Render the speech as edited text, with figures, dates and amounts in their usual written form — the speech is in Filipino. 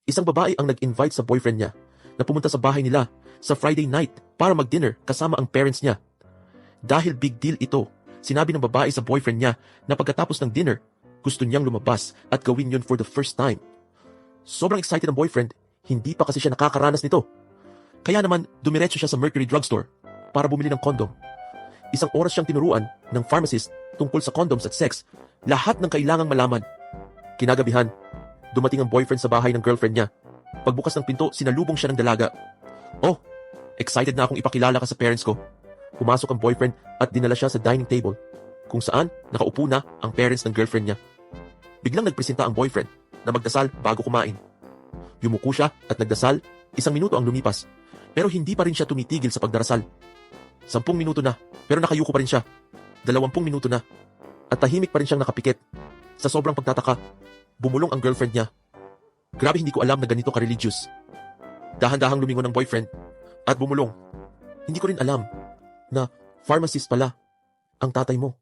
Isang babae ang nag-invite sa boyfriend niya na pumunta sa bahay nila sa Friday night para mag-dinner kasama ang parents niya. Dahil big deal ito, sinabi ng babae sa boyfriend niya na pagkatapos ng dinner, gusto niyang lumabas at gawin yun for the first time. Sobrang excited ang boyfriend, hindi pa kasi siya nakakaranas nito. Kaya naman, dumiretso siya sa Mercury Drugstore para bumili ng condom. Isang oras siyang tinuruan ng pharmacist tungkol sa condoms at sex, lahat ng kailangang malaman. Kinagabihan, dumating ang boyfriend sa bahay ng girlfriend niya. Pagbukas ng pinto, sinalubong siya ng dalaga. Oh, excited na akong ipakilala ka sa parents ko. Pumasok ang boyfriend at dinala siya sa dining table, kung saan nakaupo na ang parents ng girlfriend niya. Biglang nagpresenta ang boyfriend na magdasal bago kumain. Yumuko siya at nagdasal, 1 minuto ang lumipas, pero hindi pa rin siya tumitigil sa pagdarasal. 10 minuto na, pero nakayuko pa rin siya. 20 minuto na, at tahimik pa rin siyang nakapikit. Sa sobrang pagtataka, bumulong ang girlfriend niya. Grabe, hindi ko alam na ganito ka-religious. Dahan-dahang lumingon ang boyfriend at bumulong. Hindi ko rin alam na pharmacist pala ang tatay mo.